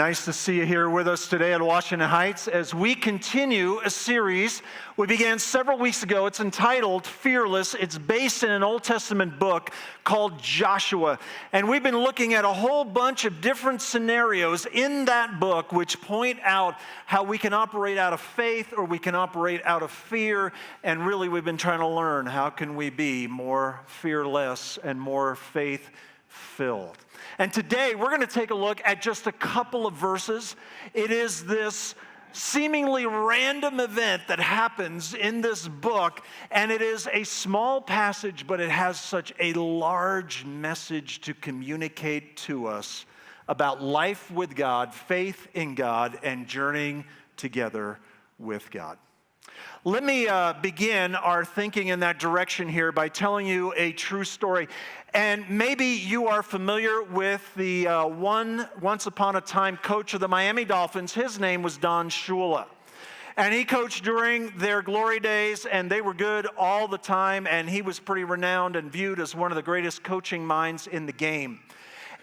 Nice to see you here with us today at Washington Heights as we continue a series we began several weeks ago. It's entitled Fearless. It's based in an Old Testament book called Joshua. And we've been looking at a whole bunch of different scenarios in that book which point out how we can operate out of faith or we can operate out of fear. And really we've been trying to learn how can we be more fearless and more faith-filled. And today, we're going to take a look at just a couple of verses. It is this seemingly random event that happens in this book, and it is a small passage, but it has such a large message to communicate to us about life with God, faith in God, and journeying together with God. Let me begin our thinking in that direction here by telling you a true story. And maybe you are familiar with the once upon a time coach of the Miami Dolphins. His name was Don Shula. And he coached during their glory days, and they were good all the time. And he was pretty renowned and viewed as one of the greatest coaching minds in the game.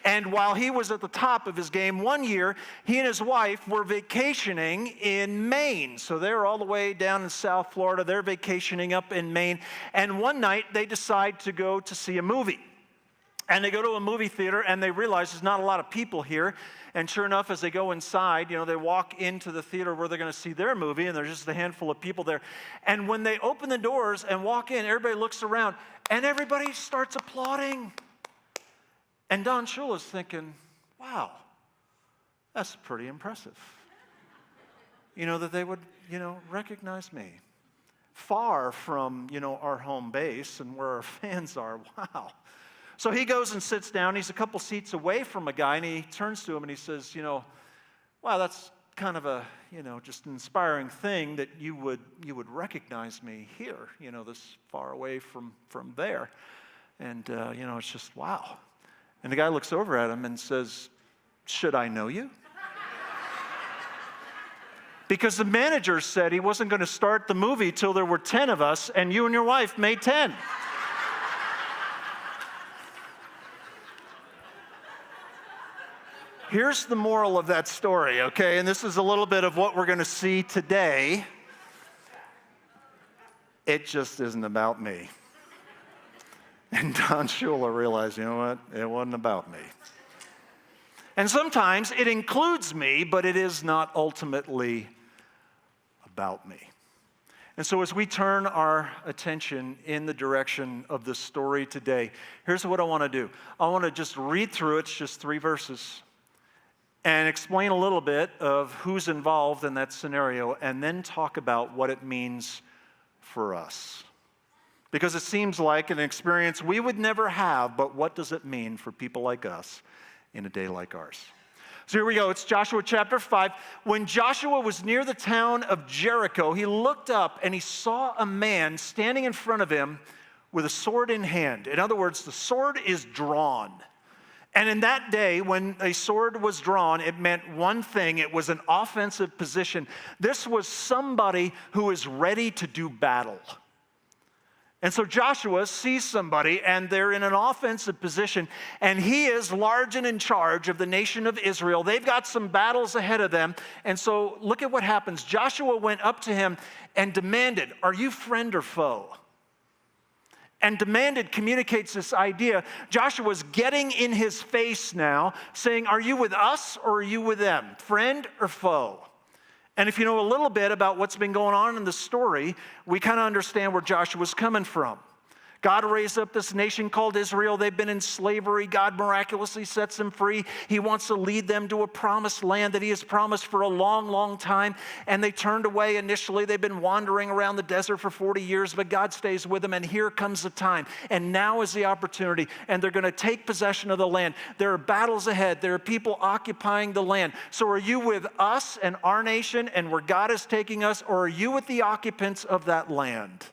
And while he was at the top of his game, one year, he and his wife were vacationing in Maine. So they're all the way down in South Florida. They're vacationing up in Maine. And one night, they decide to go to see a movie. And they go to a movie theater, and they realize there's not a lot of people here. And sure enough, as they go inside, they walk into the theater where they're going to see their movie, and there's just a handful of people there. And when they open the doors and walk in, everybody looks around, and everybody starts applauding. And Don Shula's thinking, wow, that's pretty impressive. That they would, recognize me. Far from, our home base and where our fans are. Wow. So he goes and sits down. He's a couple seats away from a guy, and he turns to him and he says, wow, that's kind of a, just an inspiring thing that you would recognize me here, this far away from there. And, it's just, wow. And the guy looks over at him and says, should I know you? Because the manager said he wasn't going to start the movie till there were 10 of us, and you and your wife made 10. Here's the moral of that story, okay? And this is a little bit of what we're going to see today. It just isn't about me. And Don Shula realized, you know what? It wasn't about me. And sometimes it includes me, but it is not ultimately about me. And so as we turn our attention in the direction of the story today, here's what I want to do. I want to just read through it. It's just 3 verses. And explain a little bit of who's involved in that scenario, and then talk about what it means for us. Because it seems like an experience we would never have, but what does it mean for people like us in a day like ours? So here we go. It's Joshua chapter 5. When Joshua was near the town of Jericho, he looked up and he saw a man standing in front of him with a sword in hand. In other words, the sword is drawn. And in that day, when a sword was drawn, it meant one thing. It was an offensive position. This was somebody who is ready to do battle. And so Joshua sees somebody, and they're in an offensive position, and he is large and in charge of the nation of Israel. They've got some battles ahead of them, and so look at what happens. Joshua went up to him and demanded, are you friend or foe? And demanded communicates this idea. Joshua's getting in his face now, saying, are you with us or are you with them? Friend or foe? And if you know a little bit about what's been going on in the story, we kind of understand where Joshua's coming from. God raised up this nation called Israel. They've been in slavery. God miraculously sets them free. He wants to lead them to a promised land that he has promised for a long, long time. And they turned away initially. They've been wandering around the desert for 40 years, but God stays with them. And here comes the time. And now is the opportunity. And they're going to take possession of the land. There are battles ahead. There are people occupying the land. So are you with us and our nation and where God is taking us, or are you with the occupants of that land?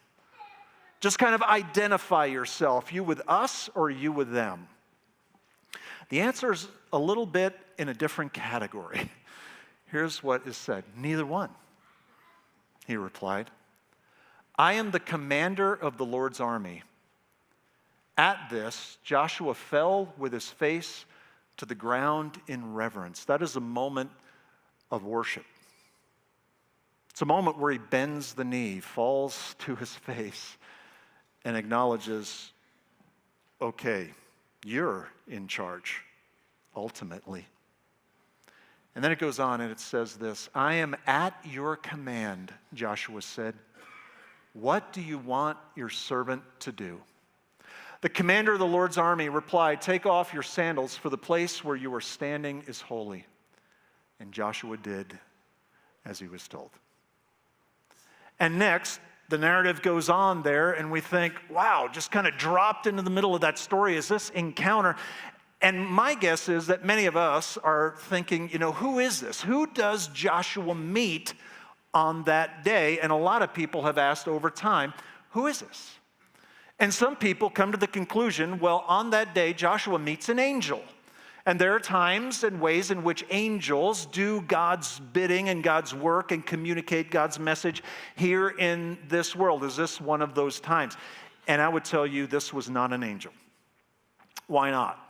Just kind of identify yourself. You with us or you with them? The answer is a little bit in a different category. Here's what is said. Neither one, he replied. I am the commander of the Lord's army. At this, Joshua fell with his face to the ground in reverence. That is a moment of worship. It's a moment where he bends the knee, falls to his face, and acknowledges, okay, you're in charge, ultimately. And then it goes on and it says this, I am at your command, Joshua said. What do you want your servant to do? The commander of the Lord's army replied, take off your sandals, for the place where you are standing is holy. And Joshua did as he was told. And next, the narrative goes on there, and we think, wow, just kind of dropped into the middle of that story is this encounter. And my guess is that many of us are thinking, who is this? Who does Joshua meet on that day? And a lot of people have asked over time, who is this? And some people come to the conclusion, well, on that day, Joshua meets an angel. And there are times and ways in which angels do God's bidding and God's work and communicate God's message here in this world. Is this one of those times? And I would tell you this was not an angel. Why not?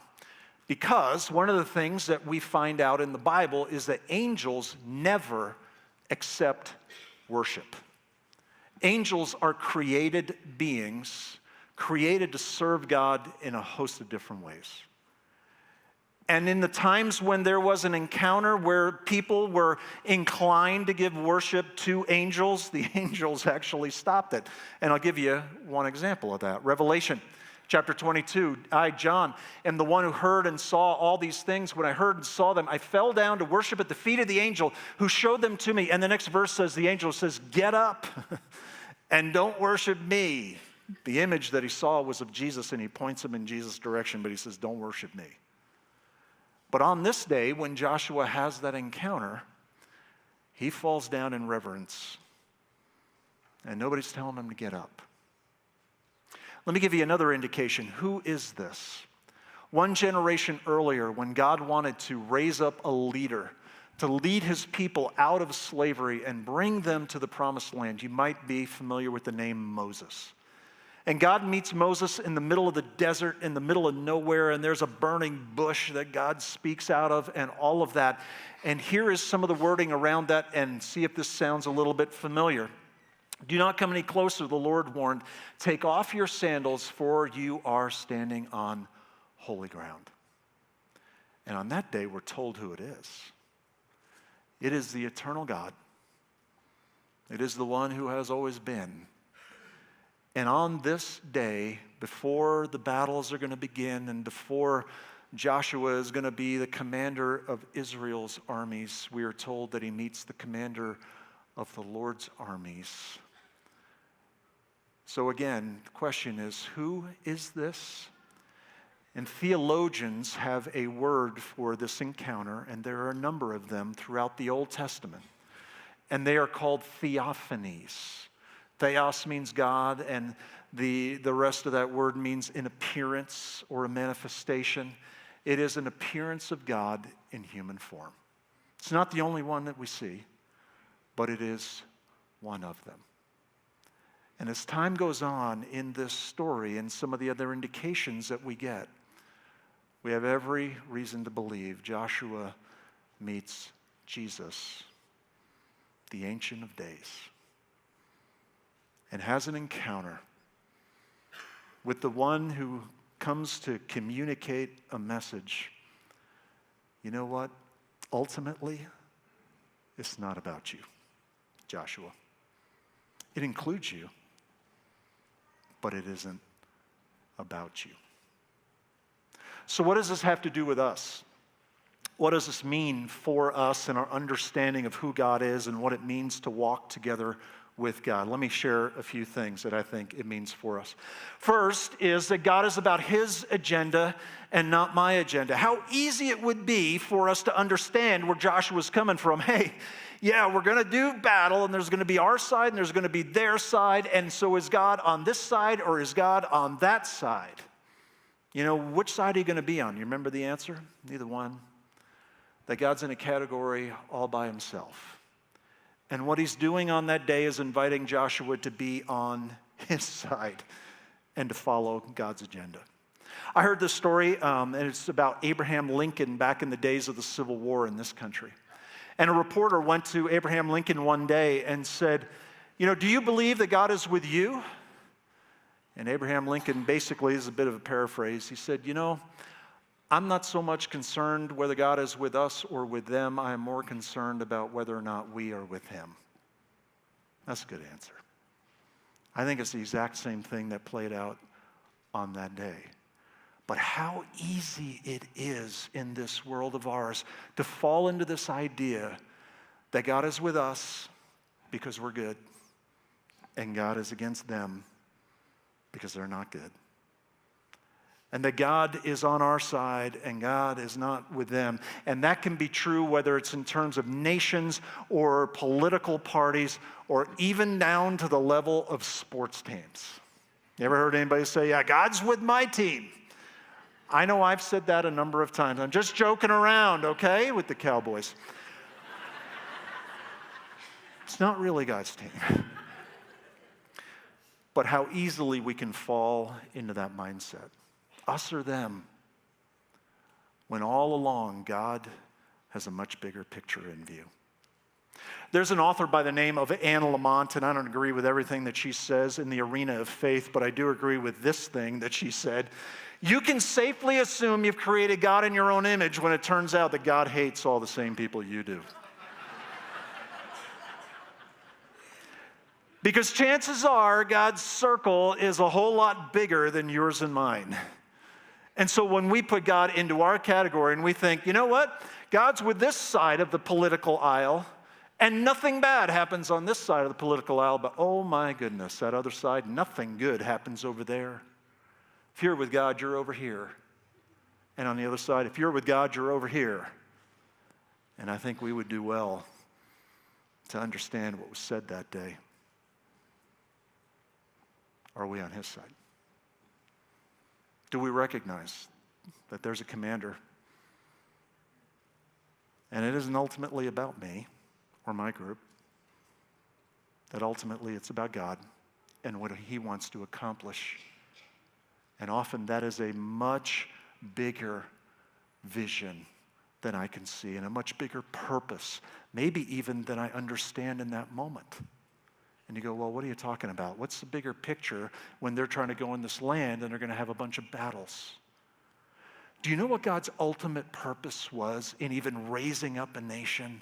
Because one of the things that we find out in the Bible is that angels never accept worship. Angels are created beings, created to serve God in a host of different ways. And in the times when there was an encounter where people were inclined to give worship to angels, the angels actually stopped it. And I'll give you one example of that. Revelation chapter 22, I, John, am the one who heard and saw all these things. When I heard and saw them, I fell down to worship at the feet of the angel who showed them to me. And the next verse says, the angel says, get up and don't worship me. The image that he saw was of Jesus, and he points him in Jesus' direction, but he says, don't worship me. But on this day, when Joshua has that encounter, he falls down in reverence, and nobody's telling him to get up. Let me give you another indication. Who is this? One generation earlier, when God wanted to raise up a leader to lead his people out of slavery and bring them to the promised land, you might be familiar with the name Moses. And God meets Moses in the middle of the desert, in the middle of nowhere, and there's a burning bush that God speaks out of and all of that. And here is some of the wording around that, and see if this sounds a little bit familiar. Do not come any closer, the Lord warned. Take off your sandals, for you are standing on holy ground. And on that day, we're told who it is. It is the eternal God. It is the one who has always been. And on this day, before the battles are going to begin and before Joshua is going to be the commander of Israel's armies, we are told that he meets the commander of the Lord's armies. So again, the question is, who is this? And theologians have a word for this encounter, and there are a number of them throughout the Old Testament. And they are called theophanies. Theos means God, and the rest of that word means an appearance or a manifestation. It is an appearance of God in human form. It's not the only one that we see, but it is one of them. And as time goes on in this story and some of the other indications that we get, we have every reason to believe Joshua meets Jesus, the Ancient of Days, and has an encounter with the one who comes to communicate a message. You know what? Ultimately, it's not about you, Joshua. It includes you, but it isn't about you. So what does this have to do with us? What does this mean for us and our understanding of who God is and what it means to walk together with God? Let me share a few things that I think it means for us. First is that God is about his agenda and not my agenda. How easy it would be for us to understand where Joshua's coming from. Hey, yeah, we're going to do battle, and there's going to be our side, and there's going to be their side, and so is God on this side, or is God on that side? You know, which side are you going to be on? You remember the answer? Neither one. That God's in a category all by himself. And what he's doing on that day is inviting Joshua to be on his side and to follow God's agenda. I heard this story, and it's about Abraham Lincoln back in the days of the Civil War in this country. And a reporter went to Abraham Lincoln one day and said, do you believe that God is with you? And Abraham Lincoln basically, is a bit of a paraphrase, he said, I'm not so much concerned whether God is with us or with them. I am more concerned about whether or not we are with him. That's a good answer. I think it's the exact same thing that played out on that day. But how easy it is in this world of ours to fall into this idea that God is with us because we're good, and God is against them because they're not good. And that God is on our side and God is not with them. And that can be true whether it's in terms of nations or political parties or even down to the level of sports teams. You ever heard anybody say, yeah, God's with my team? I know I've said that a number of times. I'm just joking around, okay, with the Cowboys. It's not really God's team. But how easily we can fall into that mindset. Us or them, when all along God has a much bigger picture in view. There's an author by the name of Anne Lamott, and I don't agree with everything that she says in the arena of faith, but I do agree with this thing that she said. You can safely assume you've created God in your own image when it turns out that God hates all the same people you do. Because chances are God's circle is a whole lot bigger than yours and mine. And so when we put God into our category and we think, you know what? God's with this side of the political aisle, and nothing bad happens on this side of the political aisle, but oh my goodness, that other side, nothing good happens over there. If you're with God, you're over here. And on the other side, if you're with God, you're over here. And I think we would do well to understand what was said that day. Are we on his side? Do we recognize that there's a commander? And it isn't ultimately about me or my group. That ultimately it's about God and what he wants to accomplish. And often that is a much bigger vision than I can see and a much bigger purpose, maybe even than I understand in that moment. And you go, well, what are you talking about? What's the bigger picture when they're trying to go in this land and they're going to have a bunch of battles? Do you know what God's ultimate purpose was in even raising up a nation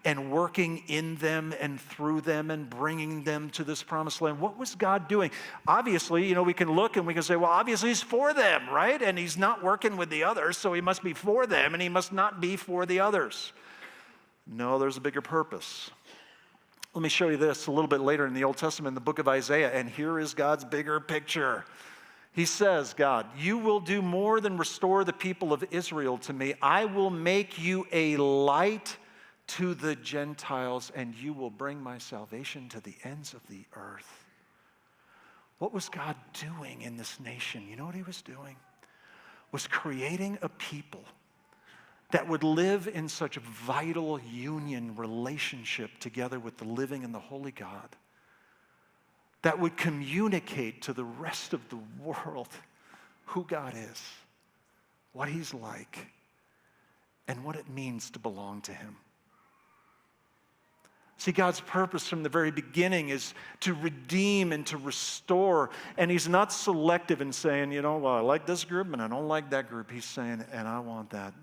and working in them and through them and bringing them to this promised land? What was God doing? Obviously, we can look and we can say, well, obviously he's for them, right? And he's not working with the others, so he must be for them and he must not be for the others. No, there's a bigger purpose. Let me show you this a little bit later in the Old Testament, in the book of Isaiah, and here is God's bigger picture. He says, God, you will do more than restore the people of Israel to me. I will make you a light to the Gentiles, and you will bring my salvation to the ends of the earth. What was God doing in this nation? You know what he was doing? Was creating a people that would live in such a vital union relationship together with the living and the holy God, that would communicate to the rest of the world who God is, what he's like, and what it means to belong to him. See, God's purpose from the very beginning is to redeem and to restore, and he's not selective in saying, well, I like this group and I don't like that group. He's saying, and I want that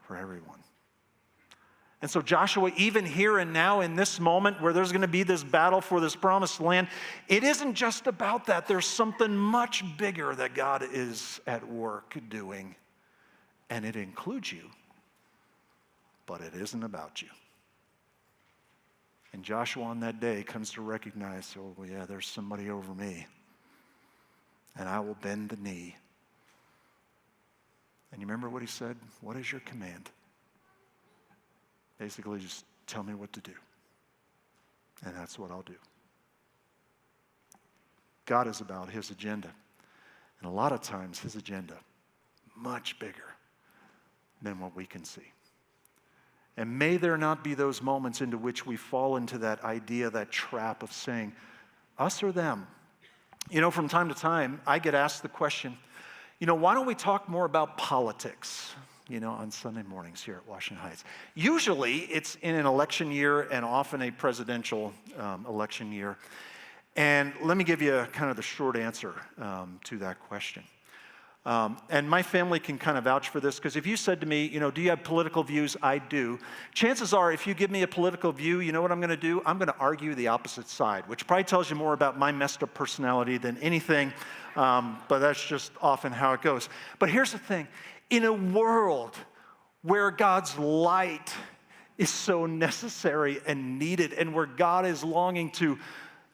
for everyone. And so Joshua, even here and now in this moment where there's going to be this battle for this promised land, it isn't just about that. There's something much bigger that God is at work doing. And it includes you, but it isn't about you. And Joshua on that day comes to recognize, oh yeah, there's somebody over me. And I will bend the knee. And you remember what he said? What is your command? Basically, just tell me what to do. And that's what I'll do. God is about his agenda. And a lot of times his agenda, much bigger than what we can see. And may there not be those moments into which we fall into that idea, that trap of saying, us or them. From time to time, I get asked the question, Why don't we talk more about politics, on Sunday mornings here at Washington Heights? Usually it's in an election year and often a presidential election year. And let me give you kind of the short answer to that question. And my family can kind of vouch for this, because if you said to me, do you have political views? I do. Chances are, if you give me a political view, you know what I'm going to do? I'm going to argue the opposite side, which probably tells you more about my messed up personality than anything, but that's just often how it goes. But here's the thing. In a world where God's light is so necessary and needed, and where God is longing to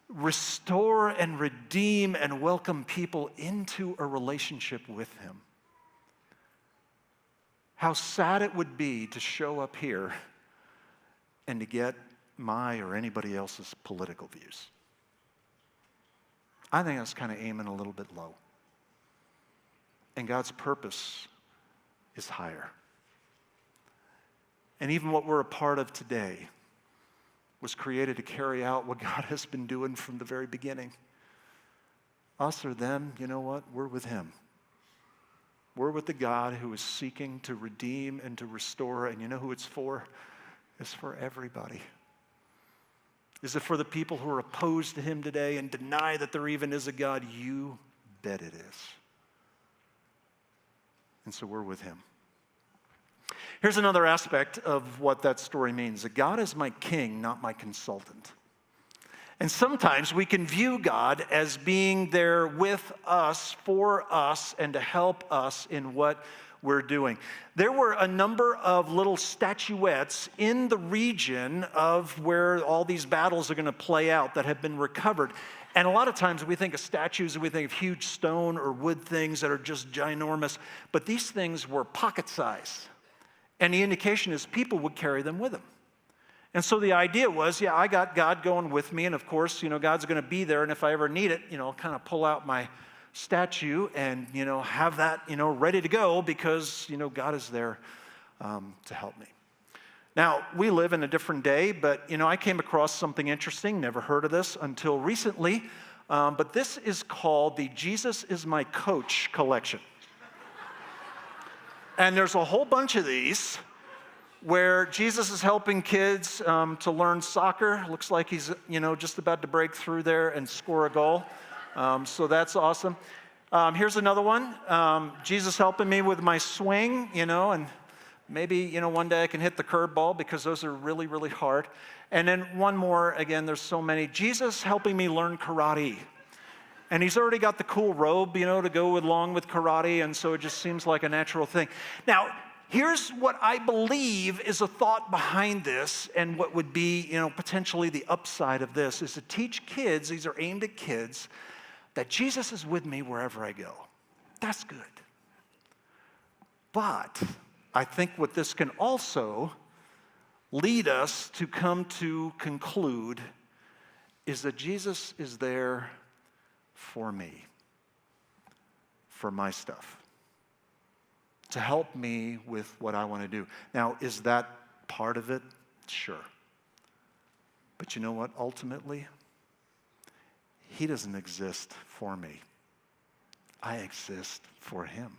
restore and redeem and welcome people into a relationship with him, how sad it would be to show up here and to get my or anybody else's political views. I think that's kind of aiming a little bit low. And God's purpose is higher. And even what we're a part of today was created to carry out what God has been doing from the very beginning. Us or them, you know what? We're with him. We're with the God who is seeking to redeem and to restore. And you know who it's for? It's for everybody. Is it for the people who are opposed to him today and deny that there even is a God? You bet it is. And so we're with him. Here's another aspect of what that story means. That God is my king, not my consultant. And sometimes we can view God as being there with us, for us, and to help us in what we're doing. There were a number of little statuettes in the region of where all these battles are going to play out that have been recovered. And a lot of times we think of statues and we think of huge stone or wood things that are just ginormous. But these things were pocket size. And the indication is people would carry them with them. And so the idea was, I got God going with me. And of course, God's going to be there. And if I ever need it, I'll kind of pull out my statue and, have that, ready to go, because, God is there to help me. Now, we live in a different day, but, I came across something interesting. Never heard of this until recently. But this is called the Jesus is My Coach collection. And there's a whole bunch of these where Jesus is helping kids to learn soccer. Looks like he's, just about to break through there and score a goal. So that's awesome. Here's another one. Jesus helping me with my swing, and maybe, one day I can hit the curveball, because those are really, really hard. And then one more, again, there's so many. Jesus helping me learn karate. And he's already got the cool robe, to go along with karate, and so it just seems like a natural thing. Now, here's what I believe is a thought behind this, and what would be, potentially the upside of this, is to teach kids, these are aimed at kids, that Jesus is with me wherever I go. That's good. But I think what this can also lead us to come to conclude is that Jesus is there for me, for my stuff, to help me with what I want to do. Now, is that part of it? Sure. But you know what? Ultimately, he doesn't exist for me. I exist for him.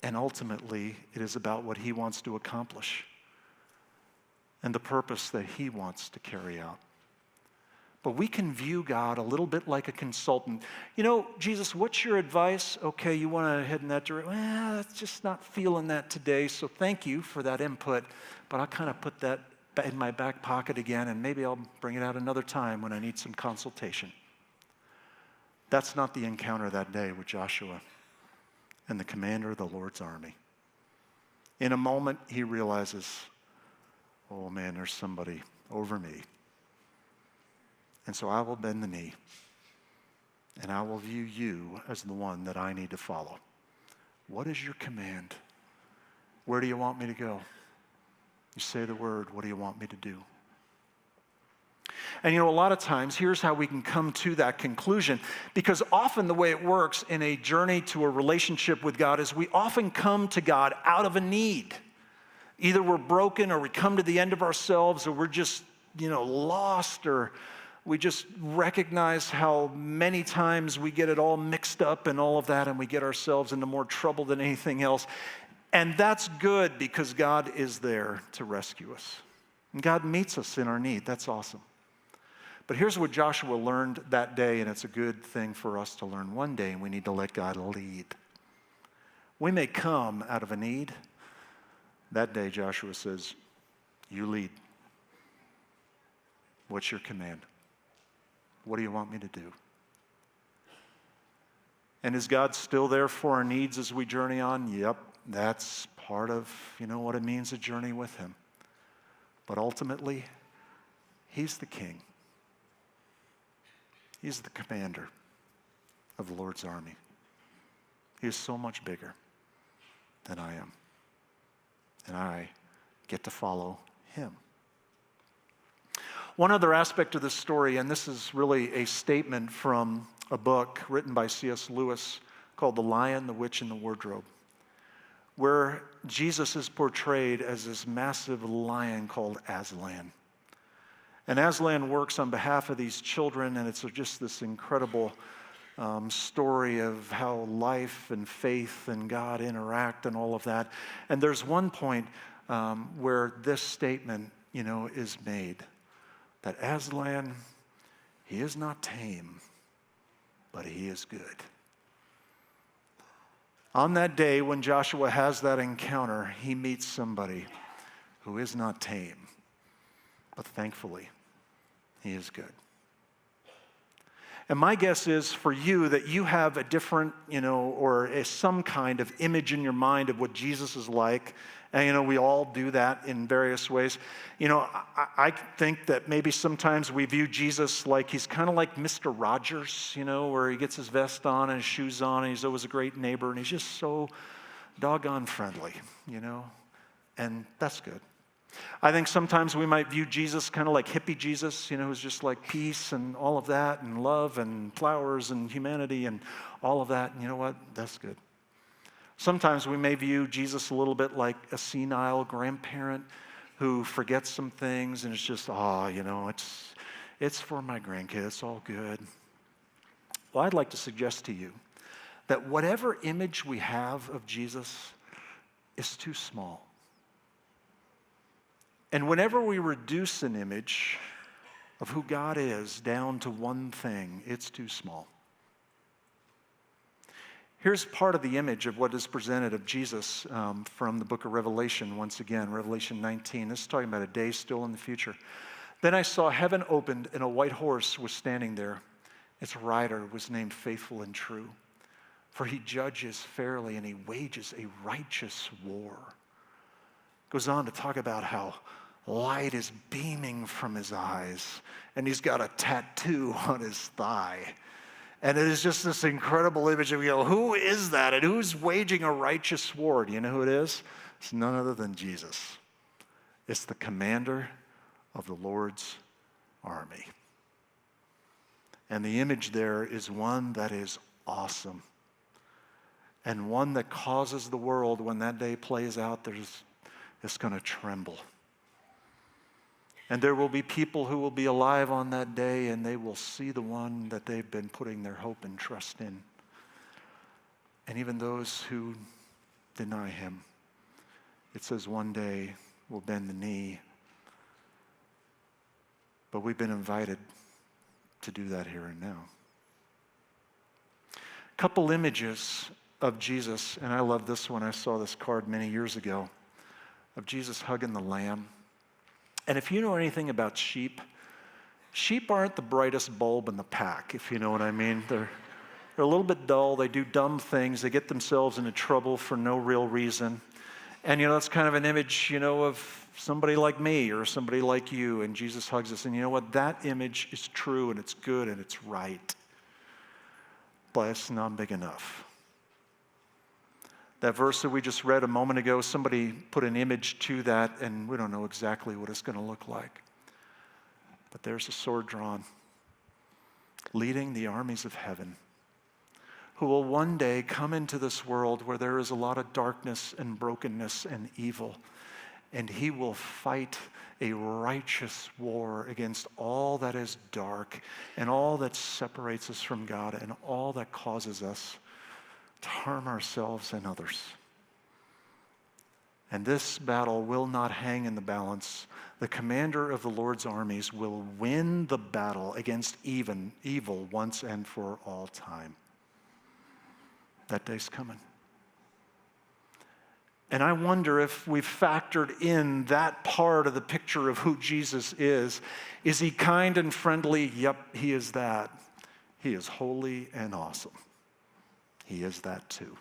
And ultimately, it is about what he wants to accomplish and the purpose that he wants to carry out. But we can view God a little bit like a consultant. Jesus, what's your advice? Okay, you want to head in that direction? Well, it's just not feeling that today, so thank you for that input. But I'll kind of put that in my back pocket again, and maybe I'll bring it out another time when I need some consultation. That's not the encounter that day with Joshua and the commander of the Lord's army. In a moment, he realizes, oh man, there's somebody over me. And so I will bend the knee, and I will view you as the one that I need to follow. What is your command? Where do you want me to go? You say the word, what do you want me to do? And a lot of times, here's how we can come to that conclusion, because often the way it works in a journey to a relationship with God is we often come to God out of a need. Either we're broken, or we come to the end of ourselves, or we're just, lost, or We just recognize how many times we get it all mixed up and all of that, and we get ourselves into more trouble than anything else. And that's good because God is there to rescue us. And God meets us in our need. That's awesome. But here's what Joshua learned that day, and it's a good thing for us to learn one day, and we need to let God lead. We may come out of a need. That day, Joshua says, you lead. What's your command? What do you want me to do? And is God still there for our needs as we journey on? Yep, that's part of, what it means to journey with him. But ultimately, he's the king. He's the commander of the Lord's army. He is so much bigger than I am. And I get to follow him. One other aspect of this story, and this is really a statement from a book written by C.S. Lewis called The Lion, the Witch, and the Wardrobe, where Jesus is portrayed as this massive lion called Aslan. And Aslan works on behalf of these children, and it's just this incredible story of how life and faith and God interact and all of that. And there's one point where this statement, is made, that Aslan, he is not tame, but he is good. On that day when Joshua has that encounter, he meets somebody who is not tame, but thankfully, he is good. And my guess is for you that you have a different, or some kind of image in your mind of what Jesus is like. And, we all do that in various ways. I think that maybe sometimes we view Jesus like he's kind of like Mr. Rogers, where he gets his vest on and his shoes on and he's always a great neighbor and he's just so doggone friendly, and that's good. I think sometimes we might view Jesus kind of like hippie Jesus, who's just like peace and all of that and love and flowers and humanity and all of that. And you know what? That's good. Sometimes we may view Jesus a little bit like a senile grandparent who forgets some things and it's just, it's for my grandkids, it's all good. Well, I'd like to suggest to you that whatever image we have of Jesus is too small. And whenever we reduce an image of who God is down to one thing, it's too small. Here's part of the image of what is presented of Jesus from the book of Revelation, once again, Revelation 19. This is talking about a day still in the future. Then I saw heaven opened, and a white horse was standing there. Its rider was named Faithful and True, for he judges fairly and he wages a righteous war. Goes on to talk about how light is beaming from his eyes, and he's got a tattoo on his thigh. And it is just this incredible image of, who is that? And who's waging a righteous war? Do you know who it is? It's none other than Jesus. It's the commander of the Lord's army. And the image there is one that is awesome. And one that causes the world, when that day plays out, it's going to tremble. And there will be people who will be alive on that day, and they will see the one that they've been putting their hope and trust in. And even those who deny him, it says one day will bend the knee. But we've been invited to do that here and now. A couple images of Jesus, and I love this one. I saw this card many years ago of Jesus hugging the lamb. And if you know anything about sheep aren't the brightest bulb in the pack, if you know what I mean. They're a little bit dull. They do dumb things. They get themselves into trouble for no real reason. And, that's kind of an image, of somebody like me or somebody like you. And Jesus hugs us. And you know what? That image is true and it's good and it's right. But it's not big enough. That verse that we just read a moment ago, somebody put an image to that, and we don't know exactly what it's going to look like. But there's a sword drawn, leading the armies of heaven, who will one day come into this world where there is a lot of darkness and brokenness and evil. and he will fight a righteous war against all that is dark and all that separates us from God and all that causes us to harm ourselves and others. And this battle will not hang in the balance. The commander of the Lord's armies will win the battle against evil once and for all time. That day's coming. And I wonder if we've factored in that part of the picture of who Jesus is. Is he kind and friendly? Yep, he is that. He is holy and awesome. He is that too.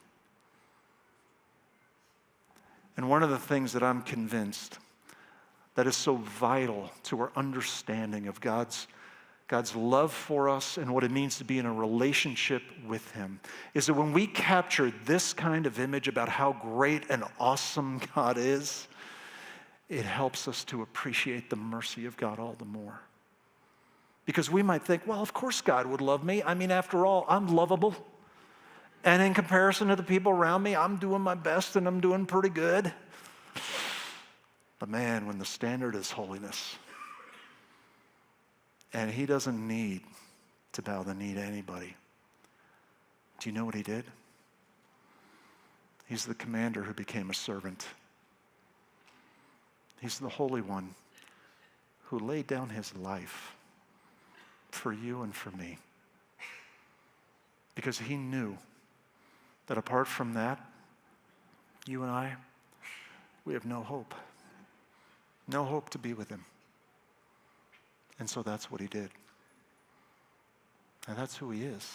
And one of the things that I'm convinced that is so vital to our understanding of God's love for us and what it means to be in a relationship with him is that when we capture this kind of image about how great and awesome God is, it helps us to appreciate the mercy of God all the more. Because we might think, well, of course God would love me. I mean, after all, I'm lovable. And in comparison to the people around me, I'm doing my best and I'm doing pretty good. But man, when the standard is holiness, and he doesn't need to bow the knee to anybody, do you know what he did? He's the commander who became a servant. He's the Holy One who laid down his life for you and for me. Because he knew that apart from that, you and I, we have no hope. No hope to be with him. And so that's what he did. And that's who he is.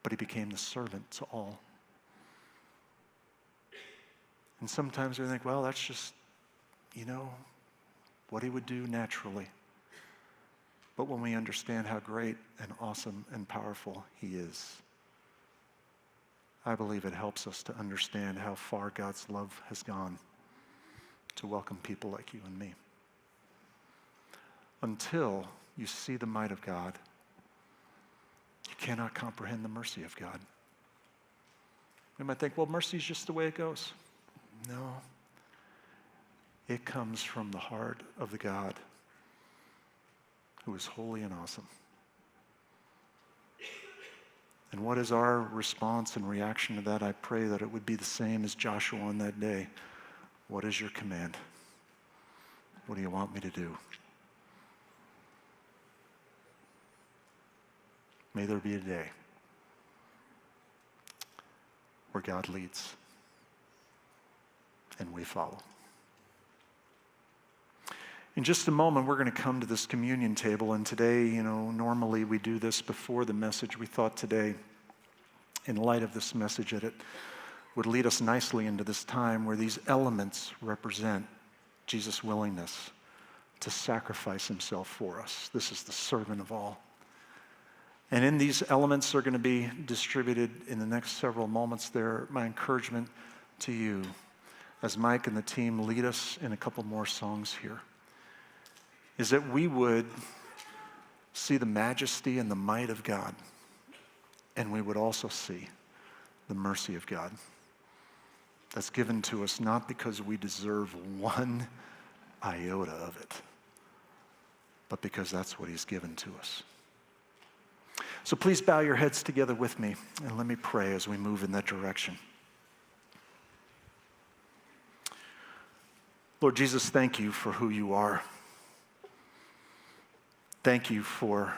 But he became the servant to all. And sometimes we think, well, that's just, what he would do naturally. But when we understand how great and awesome and powerful he is, I believe it helps us to understand how far God's love has gone to welcome people like you and me. Until you see the might of God, you cannot comprehend the mercy of God. We might think, well, mercy is just the way it goes. No. It comes from the heart of the God who is holy and awesome. And what is our response and reaction to that? I pray that it would be the same as Joshua on that day. What is your command? What do you want me to do? May there be a day where God leads and we follow. In just a moment, we're going to come to this communion table, and today, normally we do this before the message. We thought today, in light of this message, that it would lead us nicely into this time where these elements represent Jesus' willingness to sacrifice himself for us. This is the servant of all. And in these elements are going to be distributed in the next several moments. They're my encouragement to you as Mike and the team lead us in a couple more songs here, is that we would see the majesty and the might of God, and we would also see the mercy of God that's given to us not because we deserve one iota of it, but because that's what he's given to us. So please bow your heads together with me, and let me pray as we move in that direction. Lord Jesus, thank you for who you are. Thank you for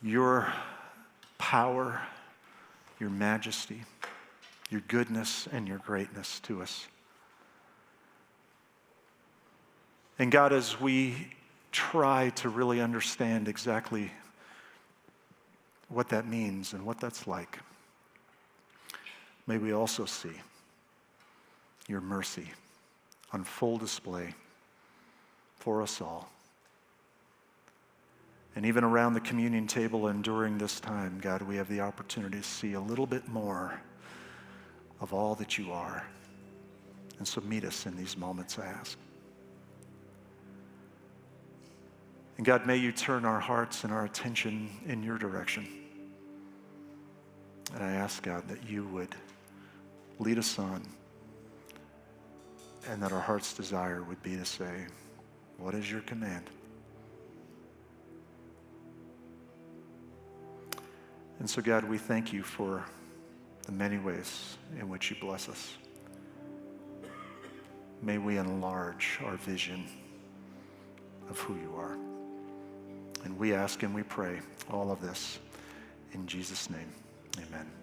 your power, your majesty, your goodness, and your greatness to us. And God, as we try to really understand exactly what that means and what that's like, may we also see your mercy on full display for us all. And even around the communion table and during this time, God, we have the opportunity to see a little bit more of all that you are. And so meet us in these moments, I ask. And God, may you turn our hearts and our attention in your direction. And I ask, God, that you would lead us on, and that our heart's desire would be to say, what is your command? And so, God, we thank you for the many ways in which you bless us. May we enlarge our vision of who you are. And we ask and we pray all of this in Jesus' name. Amen.